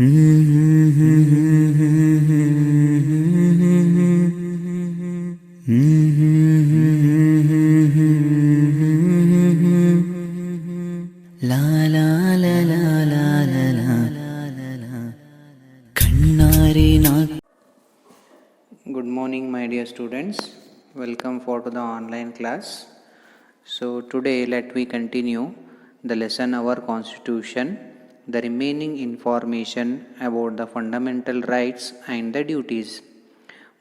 La la la la la la la la Kannari na. Good morning, my dear students. Welcome for to the online class. So today let we continue the lesson our constitution, the remaining information about the fundamental rights and the duties.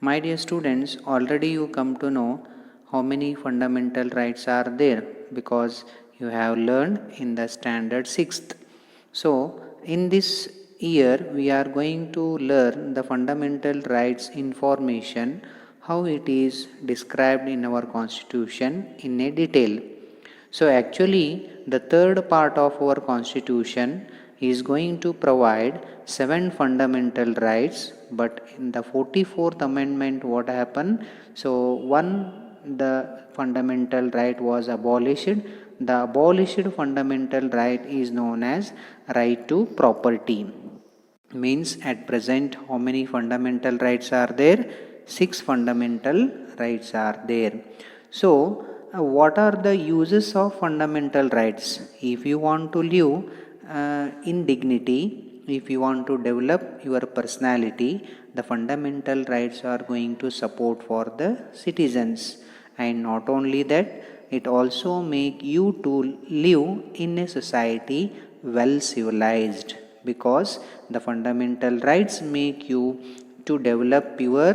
My dear students, already you come to know how many fundamental rights are there because you have learned in the standard 6th. So in this year we are going to learn the fundamental rights information, how it is described in our constitution in a detail. So actually the third part of our constitution is going to provide 7 fundamental rights, but in the 44th amendment what happened? So one, the fundamental right was abolished. The abolished fundamental right is known as right to property. Means at present how many fundamental rights are there? 6 fundamental rights are there. So what are the uses of fundamental rights? If you want to live in dignity, if you want to develop your personality, the fundamental rights are going to support for the citizens. And not only that, it also make you to live in a society well civilized, because the fundamental rights make you to develop your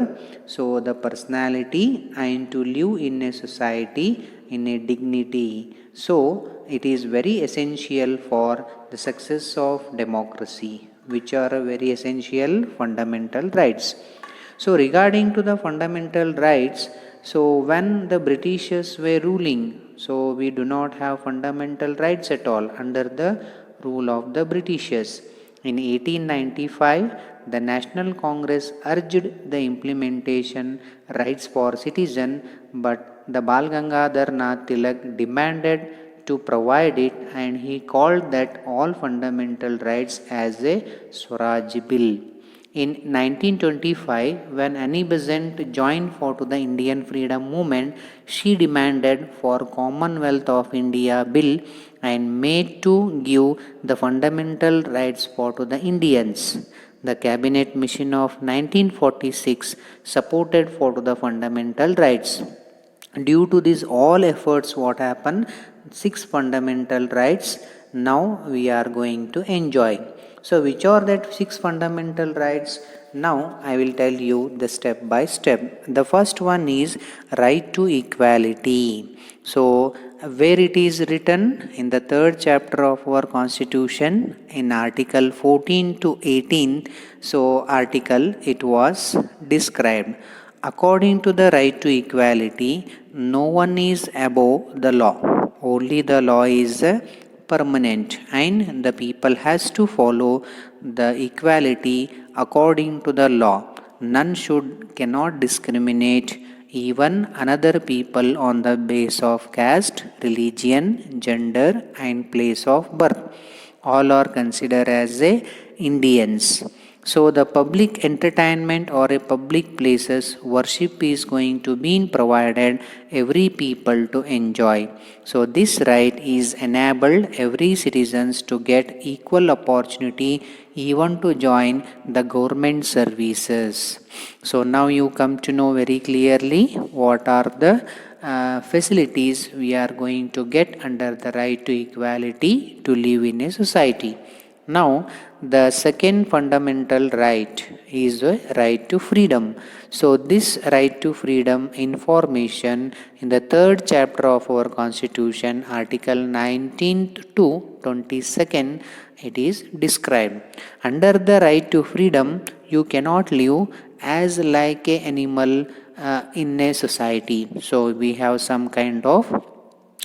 the personality and to live in a society in a dignity. So it is very essential for the success of democracy, which are very essential fundamental rights. So regarding to the fundamental rights, so when the Britishers were ruling, so we do not have fundamental rights at all under the rule of the Britishers. In 1895, the National Congress urged the implementation rights for citizen, but the Bal Gangadhar Nath Tilak demanded to provide it, and he called that all fundamental rights as a Swaraj Bill. In 1925, when Annie Besant joined for to the Indian freedom movement, she demanded for Commonwealth of India Bill and made to give the fundamental rights for to the Indians. The cabinet mission of 1946 supported for to the fundamental rights. Due to these all efforts, what happened? 6 fundamental rights now we are going to enjoy. So which are that 6 fundamental rights? Now I will tell you the step by step. The first one is right to equality. So where it is written in the 3rd chapter of our constitution in article 14 to 18, so article it was described. According to the right to equality, no one is above the law. Only the law is permanent, and the people has to follow the equality according to the law. None cannot discriminate even another people on the base of caste, religion, gender, and place of birth. All are considered as Indians. So the public entertainment or a public places worship is going to be provided every people to enjoy. So this right is enabled every citizens to get equal opportunity even to join the government services. So now you come to know very clearly what are the facilities we are going to get under the right to equality to live in a society. Now, the second fundamental right is the right to freedom. So, this right to freedom information in the 3rd chapter of our Constitution, Article 19 to 22nd, it is described. Under the right to freedom, you cannot live as like a animal in a society. So, we have some kind of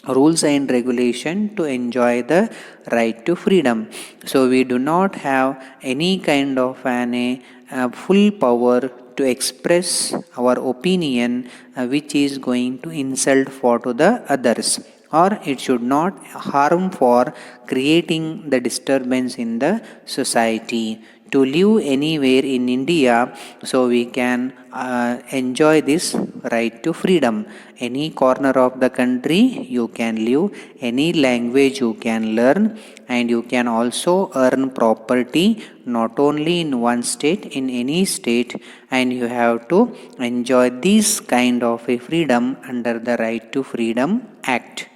rules and regulation to enjoy the right to freedom. So we do not have any kind of full power to express our opinion which is going to insult for to the others, or it should not harm for creating the disturbance in the society. to live anywhere in India, so we can enjoy this right to freedom. Any corner of the country you can live, any language you can learn, and you can also earn property not only in one state, in any state, and you have to enjoy this kind of a freedom under the Right to Freedom Act.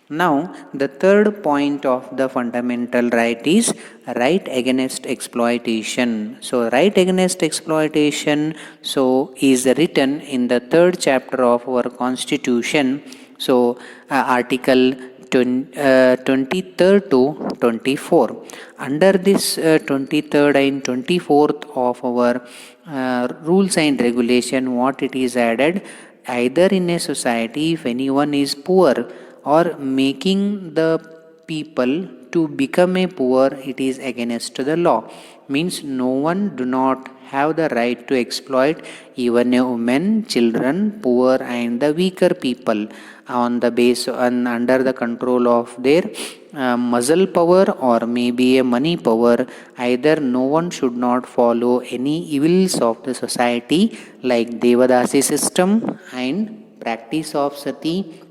Now, the third point of the fundamental right is right against exploitation. So, right against exploitation is written in the third chapter of our Constitution. So, Article 23rd to 24. Under this 23rd and 24th of our rules and regulation, what it is added, either in a society if anyone is poor or making the people to become a poor, it is against the law. Means no one do not have the right to exploit even a woman, children, poor and the weaker people on the base and under the control of their muscle power or maybe a money power. Either no one should not follow any evils of the society like Devadasi system and practice of sati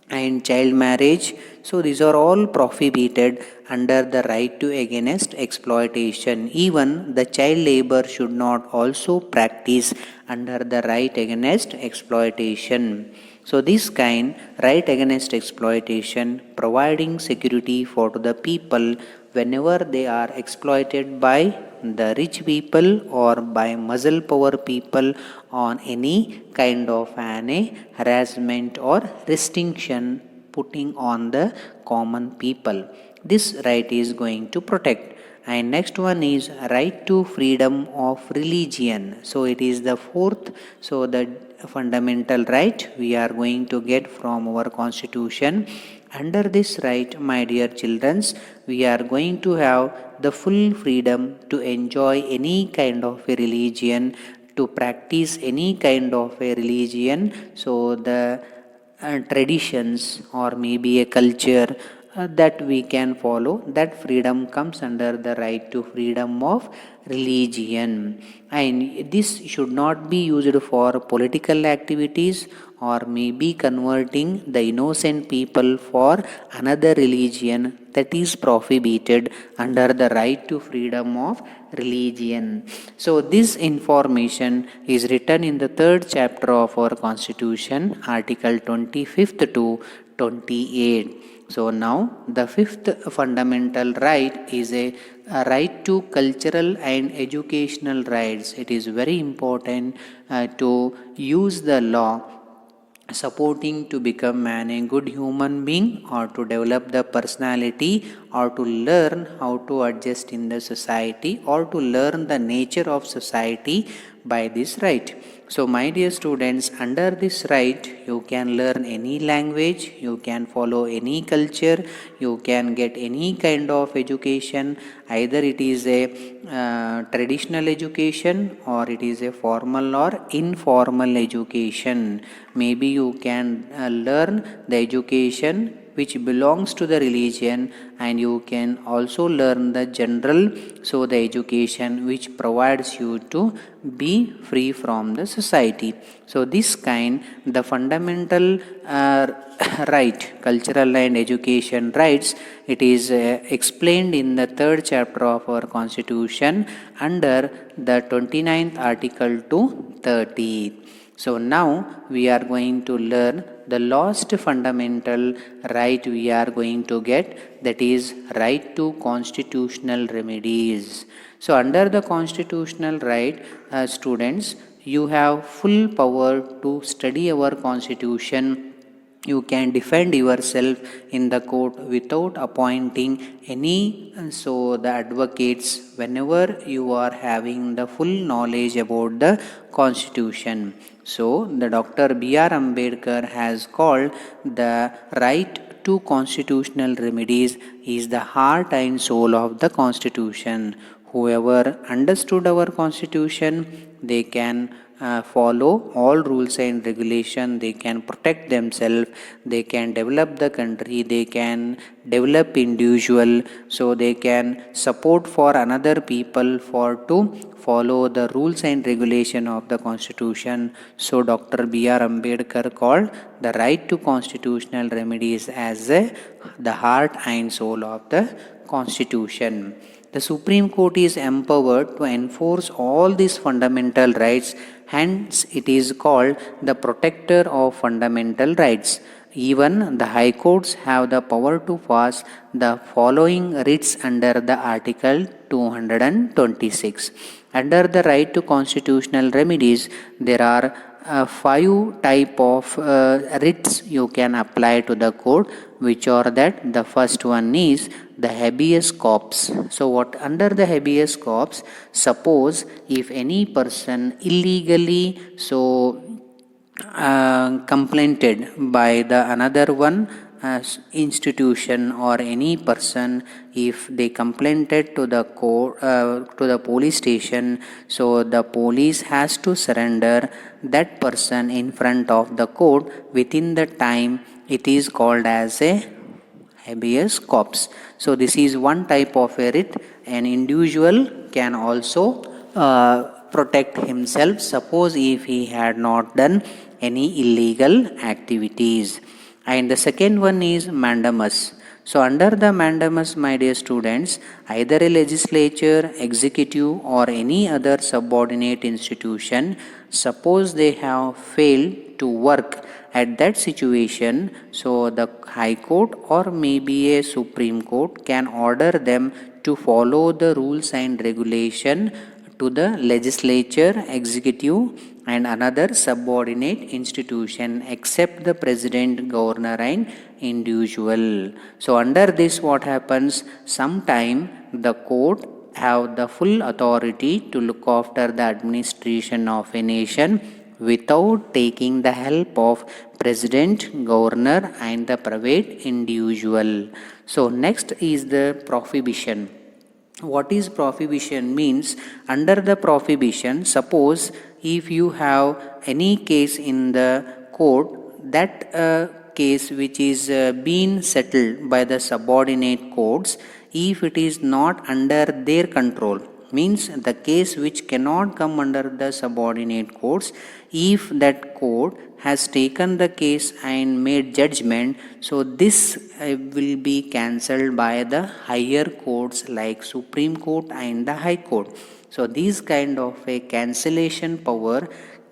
and child marriage. So these are all prohibited under the right to against exploitation. Even the child labor should not also practice under the right against exploitation. So this kind right against exploitation providing security for the people whenever they are exploited by the rich people or by muscle power people on any kind of an harassment or restriction putting on the common people. This right is going to protect. And next one is right to freedom of religion. So it is the fourth. So the fundamental right we are going to get from our constitution. Under this right, my dear children, we are going to have the full freedom to enjoy any kind of a religion, to practice any kind of a religion. So the traditions or maybe a culture that we can follow, that freedom comes under the right to freedom of religion. And this should not be used for political activities or maybe converting the innocent people for another religion, that is prohibited under the right to freedom of religion. So this information is written in the third chapter of our constitution, article 25th to 28. So now the fifth fundamental right is a right to cultural and educational rights. It is very important to use the law supporting to become man a good human being or to develop the personality or to learn how to adjust in the society or to learn the nature of society by this right. So my dear students, under this right you can learn any language, you can follow any culture, you can get any kind of education, either it is a traditional education or it is a formal or informal education. Maybe you can learn the education which belongs to the religion, and you can also learn the general, so the education which provides you to be free from the society. So this kind, the fundamental right, cultural and education rights, it is explained in the third chapter of our constitution under the 29th article to 30th. So now we are going to learn the last fundamental right we are going to get, that is right to constitutional remedies. So under the constitutional right, students, you have full power to study our constitution. You can defend yourself in the court without appointing any so the advocates whenever you are having the full knowledge about the constitution. So the Dr. B.R. Ambedkar has called the right to constitutional remedies is the heart and soul of the constitution. Whoever understood our constitution, they can follow all rules and regulation, they can protect themselves, they can develop the country, they can develop individual, so they can support for another people for to follow the rules and regulation of the constitution. So Dr. B.R. Ambedkar called the right to constitutional remedies as the heart and soul of the constitution. The Supreme Court is empowered to enforce all these fundamental rights, hence it is called the protector of fundamental rights. Even the High Courts have the power to pass the following writs under the Article 226. Under the right to constitutional remedies, there are five type of writs you can apply to the court, which are that the first one is the habeas corpus. So what under the habeas corpus, suppose if any person illegally complained by the another one institution or any person, if they complained to the court, to the police station, so the police has to surrender that person in front of the court within the time. It is called as a habeas corpus. So this is one type of a writ. An individual can also protect himself, suppose if he had not done any illegal activities. And the second one is mandamus. So under the mandamus, my dear students, either a legislature, executive or any other subordinate institution, suppose they have failed to work at that situation, so the High Court or maybe a Supreme Court can order them to follow the rules and regulation to the legislature, executive and another subordinate institution except the president, governor and individual. So under this what happens, sometime the court have the full authority to look after the administration of a nation without taking the help of president, governor and the private individual. So next is the prohibition. What is prohibition means? Under the prohibition, suppose if you have any case in the court, that case which is being settled by the subordinate courts, if it is not under their control, means the case which cannot come under the subordinate courts, if that court has taken the case and made judgment, so this will be cancelled by the higher courts like Supreme Court and the High Court. So these kind of a cancellation power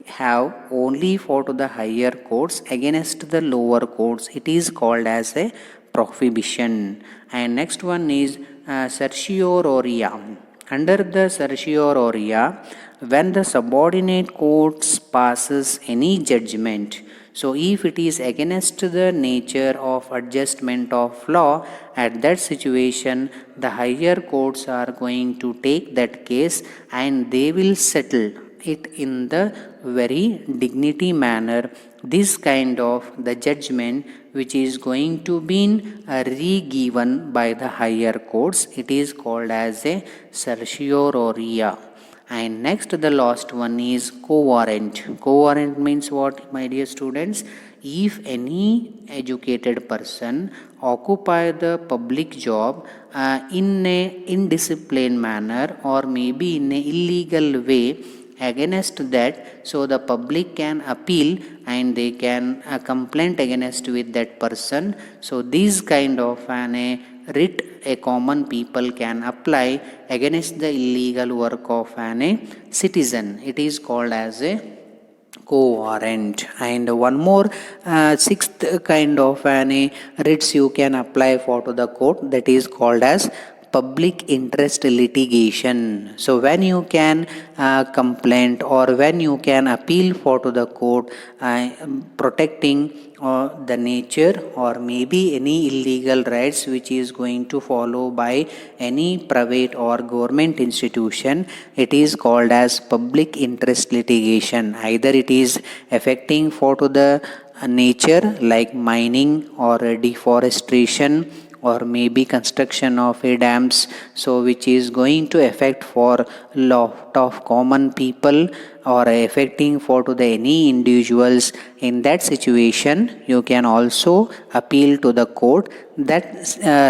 have only for to the higher courts against the lower courts. It is called as a prohibition. And next one is certioraria. Under the certioraria, when the subordinate courts passes any judgment, so if it is against the nature of adjustment of law, at that situation the higher courts are going to take that case and they will settle it in the very dignity manner. This kind of the judgment which is going to be re-given by the higher courts, it is called as a certioraria. And next the last one is co-warrant. Co-warrant means what, my dear students? If any educated person occupy the public job in a indisciplined manner or maybe in a illegal way, against that, so the public can appeal and they can complain against with that person. So these kind of an writ a common people can apply against the illegal work of an citizen. It is called as a co-warrant. And one more sixth kind of an writs you can apply for to the court, that is called as public interest litigation. So when you can complain or when you can appeal for to the court protecting the nature or maybe any illegal rights which is going to follow by any private or government institution, it is called as public interest litigation. Either it is affecting for to the nature like mining or deforestation or maybe construction of a dams, so which is going to affect for lot of common people or affecting for to the any individuals. In that situation you can also appeal to the court. That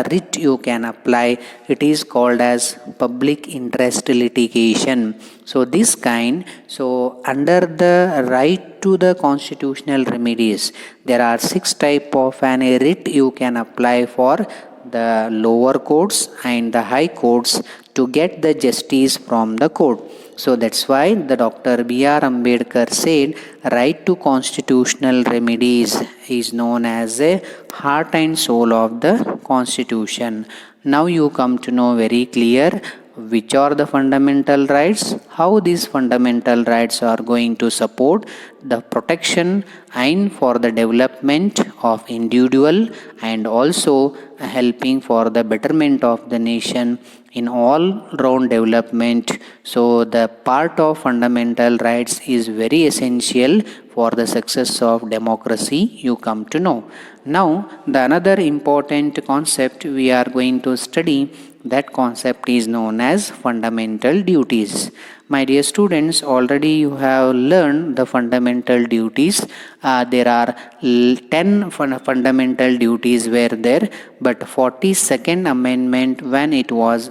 writ you can apply. It is called as public interest litigation. So this kind, so under the right to the constitutional remedies, there are 6 type of an writ you can apply for the lower courts and the high courts to get the justice from the court. So that's why the Dr. B.R. Ambedkar said right to constitutional remedies is known as a heart and soul of the constitution. Now you come to know very clear which are the fundamental rights, how these fundamental rights are going to support the protection and for the development of individual and also helping for the betterment of the nation in all round development. So the part of fundamental rights is very essential for the success of democracy, you come to know. Now the another important concept we are going to study, that concept is known as fundamental duties. My dear students, already you have learned the fundamental duties. There are 10 fundamental duties were there, but 42nd amendment when it was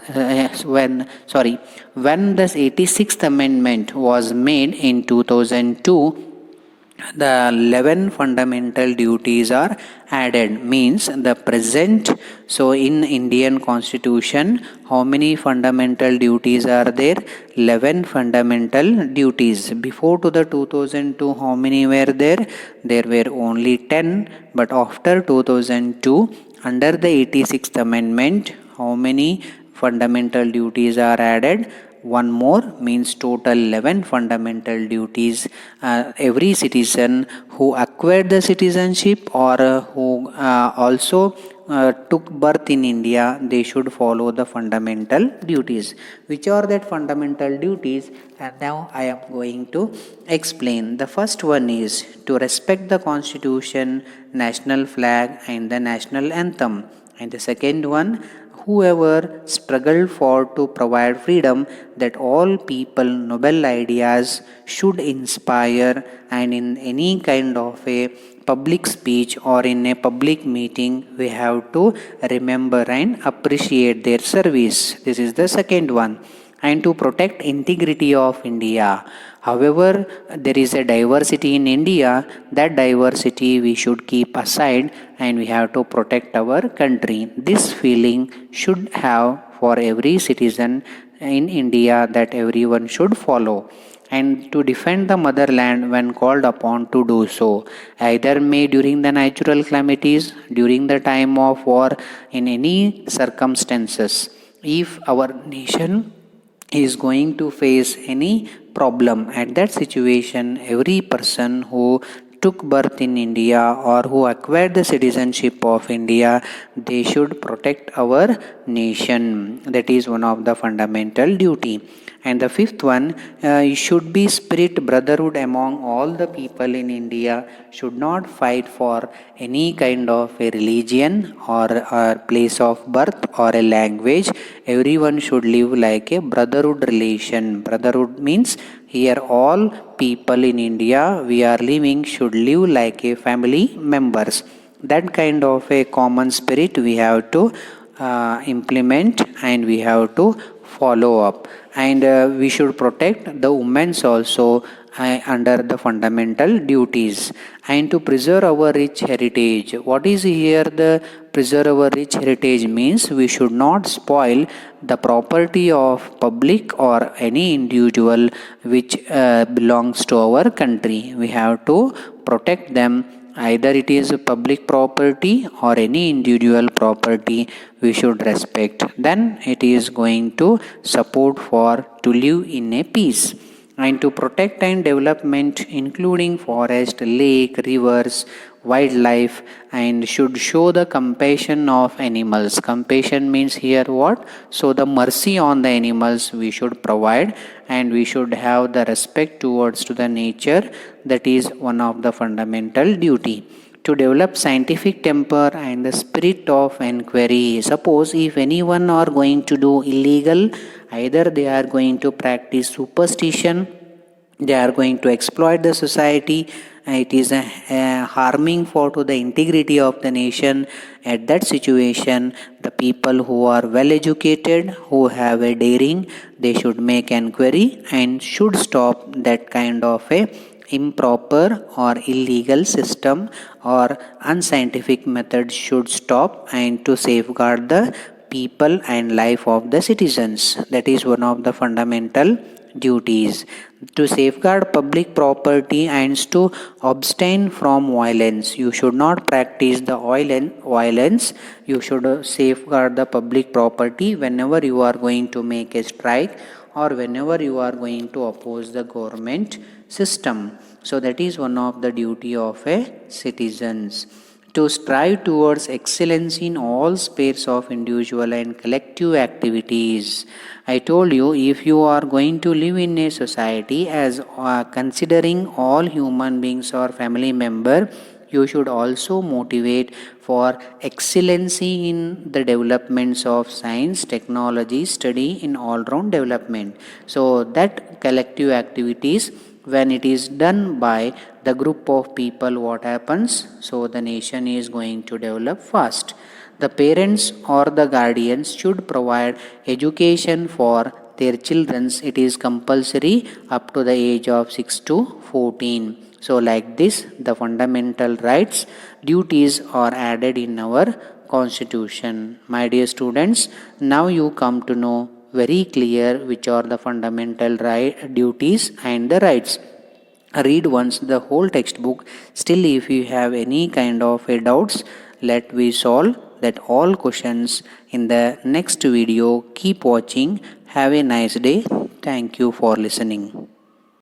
when the 86th amendment was made in 2002, the 11 fundamental duties are added, means the present. So in Indian constitution, how many fundamental duties are there? 11 fundamental duties. Before to the 2002, how many were there? There were only 10, but after 2002, under the 86th amendment, how many fundamental duties are added? One more, means total 11 fundamental duties. Every citizen who acquired the citizenship or who also took birth in India, they should follow the fundamental duties. Which are that fundamental duties? And now I am going to explain. The first one is to respect the constitution, national flag and the national anthem. And the second one, whoever struggled for to provide freedom, that all people noble ideas should inspire, and in any kind of a public speech or in a public meeting we have to remember and appreciate their service. This is the second one. And to protect integrity of India. However, there is a diversity in India. That diversity we should keep aside and we have to protect our country. This feeling should have for every citizen in India, that everyone should follow. And to defend the motherland when called upon to do so, either may during the natural calamities, during the time of war, in any circumstances. If our nation is going to face any problem, at that situation every person who took birth in India or who acquired the citizenship of India, they should protect our nation. That is one of the fundamental duty. And the fifth one, should be spirit brotherhood among all the people in India, should not fight for any kind of a religion or a place of birth or a language. Everyone should live like a brotherhood relation. Brotherhood means here all people in India we are living should live like a family members. That kind of a common spirit we have to implement and we have to follow up. And we should protect the women's also under the fundamental duties. And to preserve our rich heritage. What is here the preserve our rich heritage means? We should not spoil the property of public or any individual which belongs to our country. We have to protect them. Either it is public property or any individual property, we should respect. Then it is going to support for to live in a peace. And to protect and development including forest, lake, rivers, wildlife, and should show the compassion of animals. Compassion means here what? So the mercy on the animals we should provide, and we should have the respect towards to the nature. That is one of the fundamental duty. to develop scientific temper and the spirit of inquiry. Suppose if anyone are going to do illegal, either they are going to practice superstition, they are going to exploit the society, it is harming for to the integrity of the nation. At that situation, the people who are well educated, who have a daring, they should make inquiry and should stop that kind of a improper or illegal system or unscientific methods should stop, and to safeguard the people and life of the citizens. That is one of the fundamental duties, to safeguard public property and to abstain from violence. You should not practice the violence. You should safeguard the public property whenever you are going to make a strike or whenever you are going to oppose the government system. So that is one of the duty of a citizens, to strive towards excellence in all spheres of individual and collective activities. I told you, if you are going to live in a society as considering all human beings or family member, you should also motivate for excellency in the developments of science, technology, study in all-round development. So that collective activities, when it is done by the group of people, what happens? So the nation is going to develop fast. The parents or the guardians should provide education for their children. It is compulsory up to the age of 6 to 14. So like this, the fundamental rights, duties are added in our constitution. My dear students, now you come to know very clear which are the fundamental duties and the rights. Read once the whole textbook. Still, if you have any kind of a doubts, let we solve that all questions in the next video. Keep watching. Have a nice day. Thank you for listening.